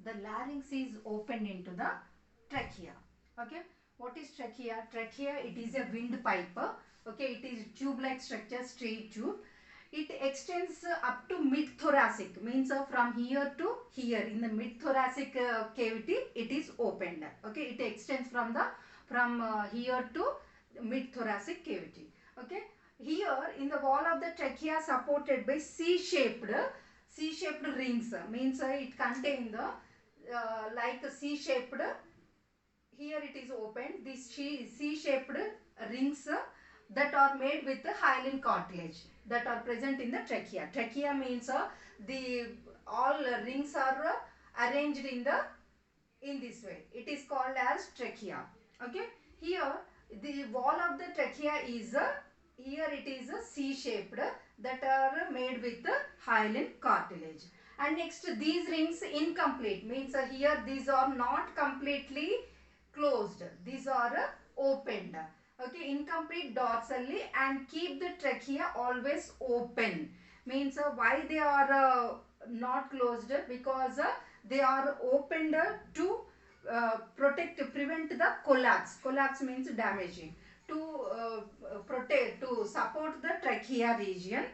The larynx is opened into the trachea. Okay, what is trachea? Trachea, it is a windpipe. Okay, it is tube-like structure, straight tube. It extends up to mid-thoracic, means from here to here. In the mid-thoracic cavity, it is opened. Okay, it extends from here to mid-thoracic cavity. Okay, here in the wall of the trachea supported by C-shaped rings, means it contains the like C-shaped, here it is open, these C-shaped rings that are made with the hyaline cartilage that are present in the trachea. Trachea means the all rings are arranged in this way. It is called as trachea. Okay, here the wall of the trachea is here it is C-shaped that are made with the hyaline cartilage. And next, these rings incomplete, means here these are not completely closed, these are opened. Okay, incomplete dorsally and keep the trachea always open. Means why they are not closed? Because they are opened to prevent the collapse. Collapse means damaging. To protect, to support the trachea region,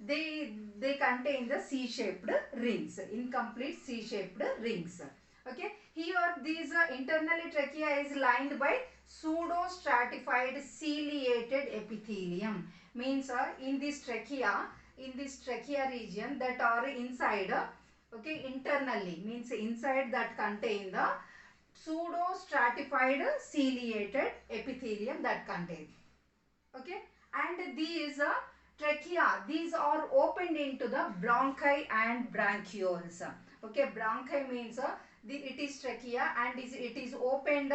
they contain the C-shaped rings, incomplete C-shaped rings. Okay, here these internally trachea is lined by pseudo-stratified ciliated epithelium. Means in this trachea region that are inside, okay, internally means inside that contain the pseudo-stratified ciliated epithelium that contain. Okay, and these trachea, these are opened into the bronchi and bronchioles. Okay, bronchi means it is trachea and it is opened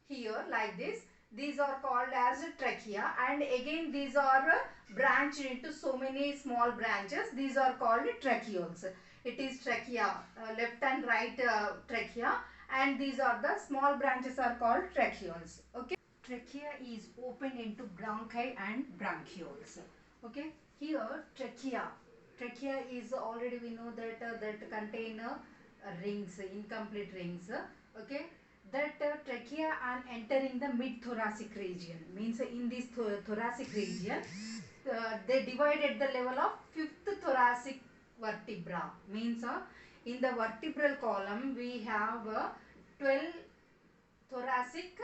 here like this. These are called as trachea, and again these are branched into so many small branches. These are called tracheoles. It is trachea, left and right trachea, and these are the small branches are called tracheoles. Okay, trachea is opened into bronchi and bronchioles. Okay, here trachea is already we know that that contain rings, incomplete rings. Okay, that trachea and entering the mid thoracic region, means in this thoracic region they divide at the level of fifth thoracic vertebra. Means in the vertebral column we have 12 thoracic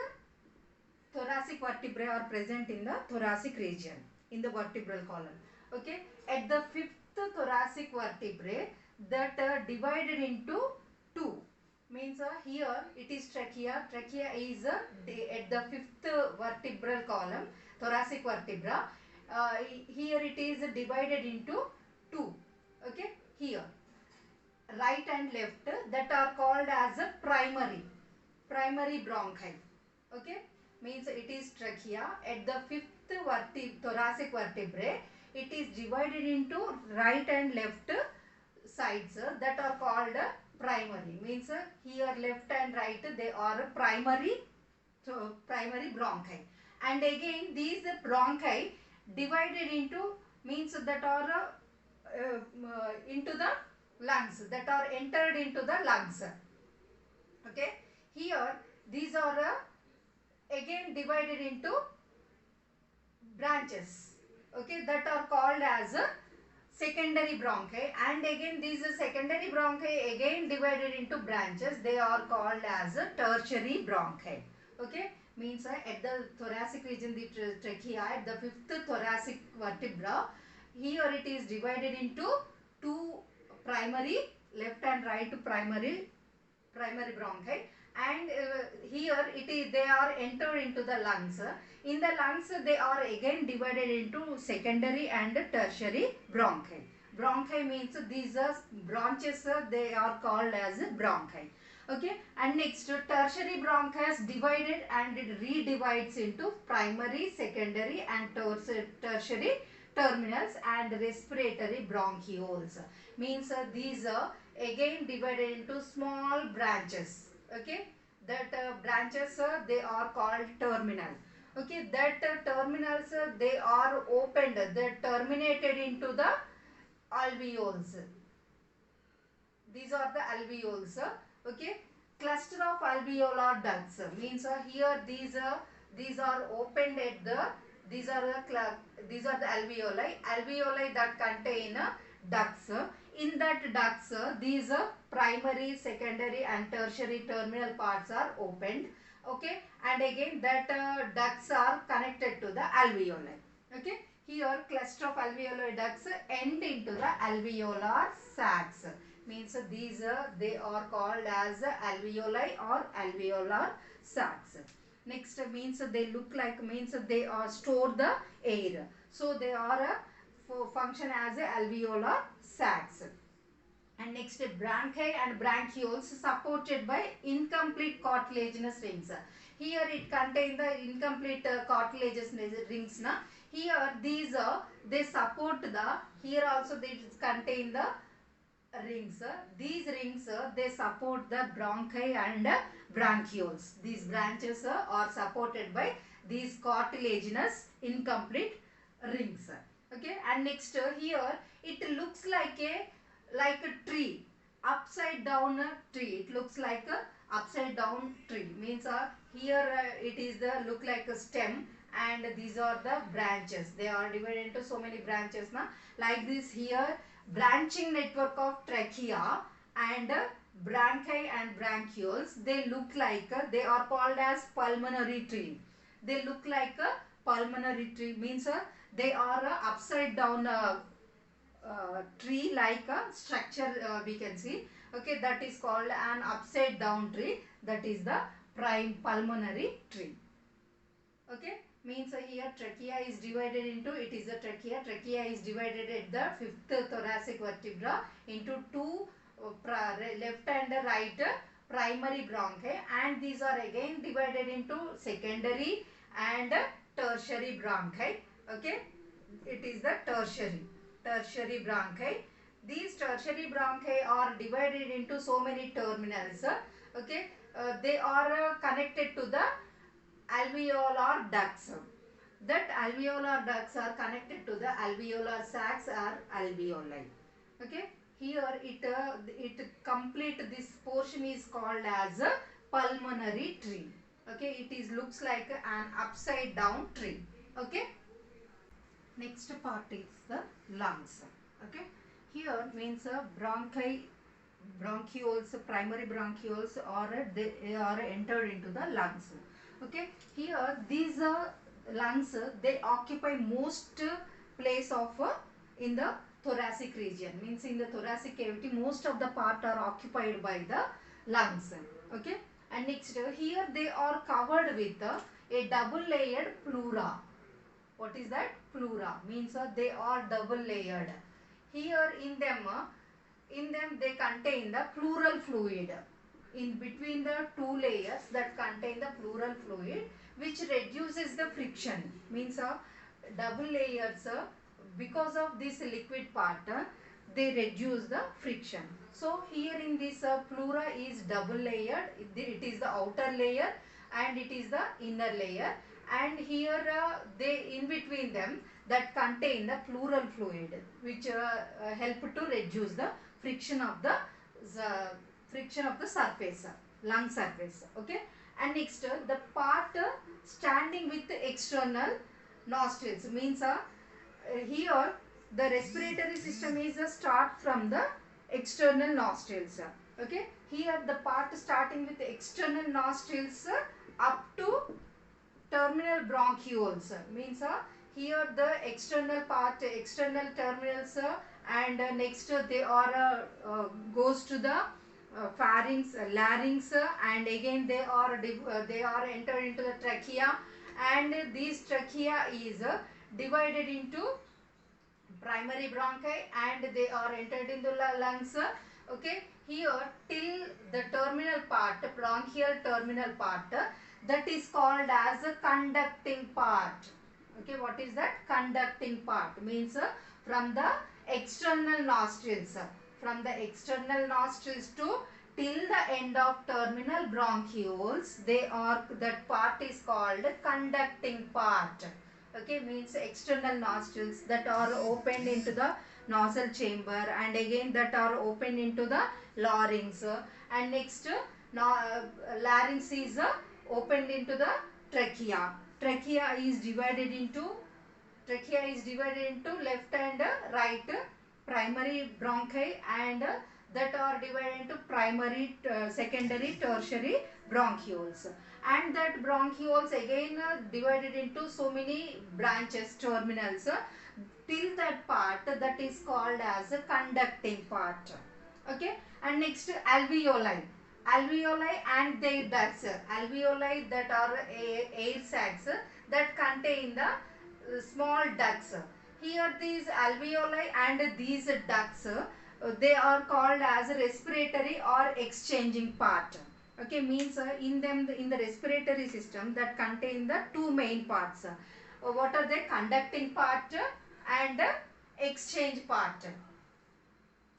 vertebrae are present in the thoracic region in the vertebral column. Okay, at the fifth thoracic vertebrae that divided into two, means here it is trachea is at the fifth vertebral column, thoracic vertebra. Here it is divided into two. Okay, here right and left that are called as a primary bronchi. Okay, means it is trachea at the fifth thoracic vertebrae. It is divided into right and left sides that are called primary. Means here left and right they are primary, so primary bronchi. And again these bronchi divided into, means that are into the lungs, that are entered into the lungs. Okay, here these are again divided into branches. Okay, that are called as secondary bronchi, and again these secondary bronchi again divided into branches, they are called as tertiary bronchi. Okay, means at the thoracic region, the trachea at the fifth thoracic vertebra, here it is divided into two primary, left and right primary bronchi, and here it is they are entered into the lungs. In the lungs they are again divided into secondary and tertiary bronchi. Bronchi means these are branches, they are called as bronchi. Okay, and next tertiary bronchi is divided and it redivides into primary, secondary and tertiary terminals and respiratory bronchioles. Means these are again divided into small branches. Okay, that branches they are called terminal. Okay, that terminals they are opened, they terminated into the alveoles. These are the alveoles. Okay, cluster of alveolar ducts means here these are opened at the these are the alveoli that contain ducts. In that ducts, these primary, secondary and tertiary terminal parts are opened. Okay, and again that ducts are connected to the alveoli. Okay, here cluster of alveolar ducts end into the alveolar sacs. Means these they are called as alveoli or alveolar sacs. Next means they look like, means they store the air. So they are function as alveolar sacs. And next, bronchi and bronchioles supported by incomplete cartilaginous rings. Here it contains the incomplete cartilaginous rings. Na? Here these they support the, here also they contain the rings. These rings they support the bronchi and bronchioles. These branches are supported by these cartilaginous incomplete rings. Okay, and next here it looks like a tree, upside down tree. It looks like a upside down tree. Means here it is the look like a stem, and these are the branches. They are divided into so many branches. Na? Like this here, branching network of trachea and bronchi and bronchioles. They look like they are called as pulmonary tree. They look like a pulmonary tree. Means they are upside down tree like a structure we can see. Okay, that is called an upside down tree. That is the prime pulmonary tree. Okay, means here trachea is divided into, it is a trachea. Trachea is divided at the fifth thoracic vertebra into two left and right primary bronchi, and these are again divided into secondary and tertiary bronchi. Okay, it is the tertiary bronchi. These tertiary bronchi are divided into so many terminals. Okay, they are connected to the alveolar ducts. That alveolar ducts are connected to the alveolar sacs or alveoli. Okay, here it complete, this portion is called as a pulmonary tree. Okay, it is looks like an upside down tree. Okay, next part is the lungs. Okay, here means bronchioles, primary bronchioles they are entered into the lungs. Okay, here these lungs they occupy most place of in the thoracic region. Means in the thoracic cavity most of the part are occupied by the lungs. Okay, and next here they are covered with a double layered pleura. What is that? Pleura means they are double layered. Here in them they contain the pleural fluid. In between the two layers that contain the pleural fluid, which reduces the friction. Means double layers because of this liquid part they reduce the friction. So here in this pleura is double layered. It is the outer layer and it is the inner layer, and here they in between them that contain the pleural fluid, which help to reduce the friction of the surface, lung surface. Okay, and next the part standing with the external nostrils. Means here the respiratory system is start from the external nostrils. Okay, here the part starting with the external nostrils up to terminal bronchioles. Means here the external part, external terminals and next they are goes to the pharynx, larynx, and again they are entered into the trachea, and this trachea is divided into primary bronchi and they are entered into the lungs. Okay, here till the terminal part, bronchial terminal part, that is called as a conducting part. Okay, what is that? Conducting part means from the external nostrils, to till the end of terminal bronchioles, that part is called conducting part. Okay, means external nostrils that are opened into the nasal chamber, and again that are opened into the larynx, and next larynx is opened into the trachea. Trachea is divided into left and right primary bronchi, and that are divided into primary, secondary, tertiary bronchioles, and that bronchioles again divided into so many branches, terminals, till that part that is called as a conducting part. Okay, and next alveoli and their ducts. Alveoli that are air sacs that contain the small ducts. Here these alveoli and these ducts, they are called as respiratory or exchanging part. Okay, means in them, in the respiratory system, that contain the two main parts. What are they? Conducting part and exchange part.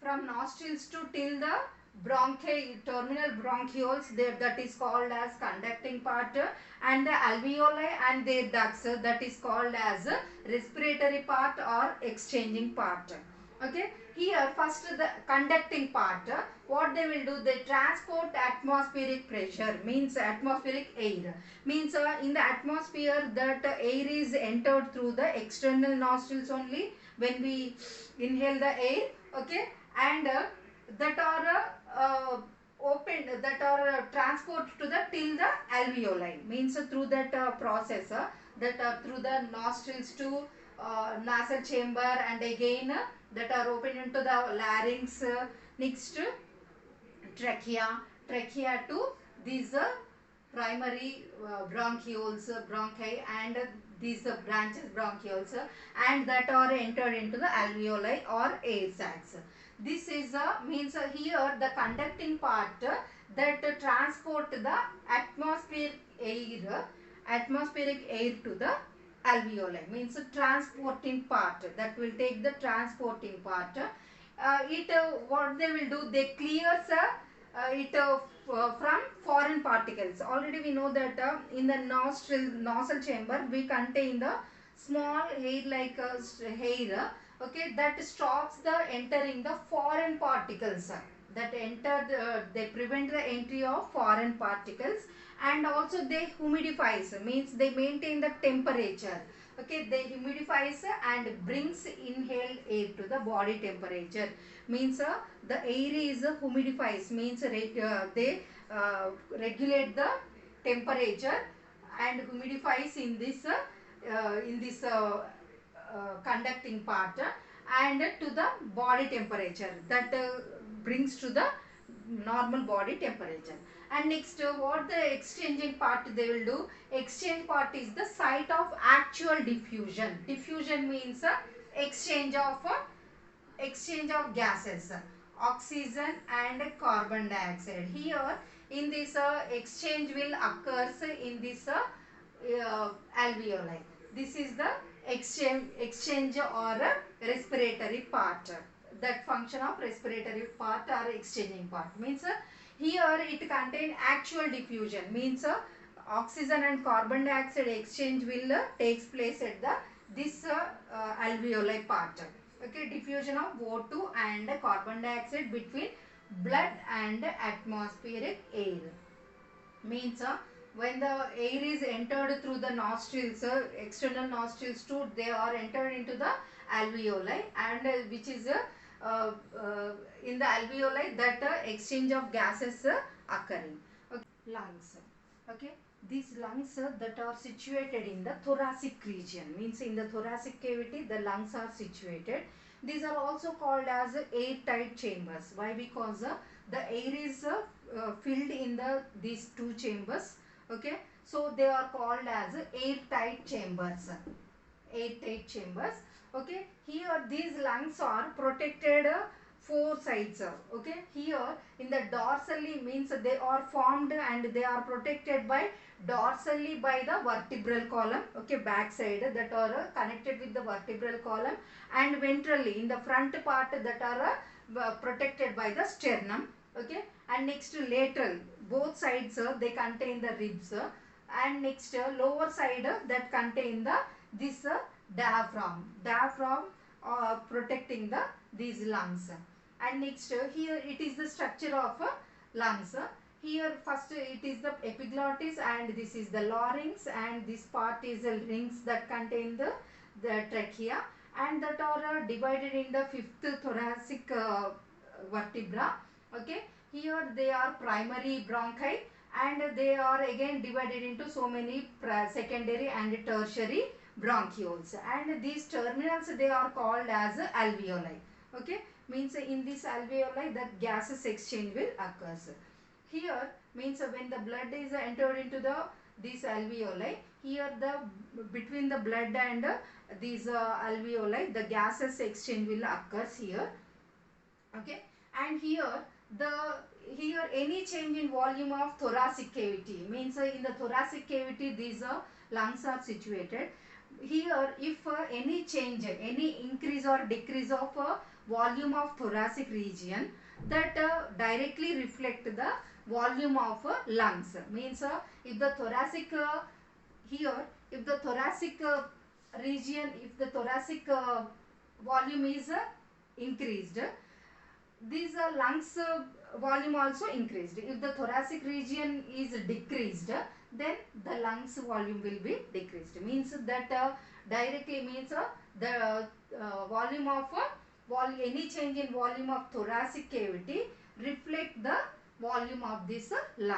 From nostrils to till the terminal bronchioles, there, that is called as conducting part, and the alveoli and their ducts, that is called as respiratory part or exchanging part. Okay, here first the conducting part, what they will do, they transport atmospheric pressure, means atmospheric air, means in the atmosphere that air is entered through the external nostrils only when we inhale the air. Okay, and that are opened, that are transport to the till the alveoli, means through that process, that through the nostrils to nasal chamber, and again that are open into the larynx, next trachea to these primary bronchioles, bronchi, and these branches bronchioles, and that are entered into the alveoli or air sacs. This is means here the conducting part that transport the atmospheric air to the alveoli, means transporting part, that will take the transporting part. What they will do, they clears from foreign particles. Already we know that in the nostril chamber we contain the small hair like hair. Okay, that stops the entering the foreign particles, that enter they prevent the entry of foreign particles, and also they humidifies, means they maintain the temperature. Okay, they humidifies and brings inhaled air to the body temperature, means the air is humidifies, means they regulate the temperature and humidifies in this conducting part, and to the body temperature, that brings to the normal body temperature. And next what the exchanging part they will do, exchange part is the site of actual diffusion. Diffusion means exchange of gases, oxygen and carbon dioxide. Here in this exchange will occurs in this alveoli. This is the exchange or respiratory part, that function of respiratory part or exchanging part, means here it contain actual diffusion, means oxygen and carbon dioxide exchange will takes place at the this alveoli part. Okay, diffusion of O2 and carbon dioxide between blood and atmospheric air, means when the air is entered through the nostrils, external nostrils too, they are entered into the alveoli, and which is in the alveoli, that exchange of gases occurring. Okay. Lungs. Okay, these lungs that are situated in the thoracic region, means in the thoracic cavity the lungs are situated. These are also called as airtight chambers. Why? Because the air is filled in these two chambers. Okay, so they are called as airtight chambers. Airtight chambers. Okay, here these lungs are protected four sides. Okay, here in the dorsally, means they are formed and they are protected by dorsally by the vertebral column. Okay, back side that are connected with the vertebral column, and ventrally in the front part that are protected by the sternum. Okay, and next lateral, both sides they contain the ribs, and next lower side that contain the this diaphragm protecting these lungs. And next here it is the structure of lungs. Here first it is the epiglottis and this is the larynx, and this part is the rings that contain the trachea, and that are divided in the fifth thoracic vertebra. Okay, here they are primary bronchi, and they are again divided into so many secondary and tertiary bronchioles, and these terminals they are called as alveoli. Okay, means in this alveoli the gases exchange will occurs. Here means when the blood is entered into the these alveoli, here the between the blood and these alveoli the gases exchange will occurs here. Okay, and here any change in volume of thoracic cavity means in the thoracic cavity these lungs are situated. Here if any change, any increase or decrease of volume of thoracic region, that directly reflect the volume of lungs. Means if the thoracic here if the thoracic region, if the thoracic volume is increased, these lungs volume also increased. If the thoracic region is decreased, then the lungs volume will be decreased. Means that directly means the volume of any change in volume of thoracic cavity reflect the volume of this lung.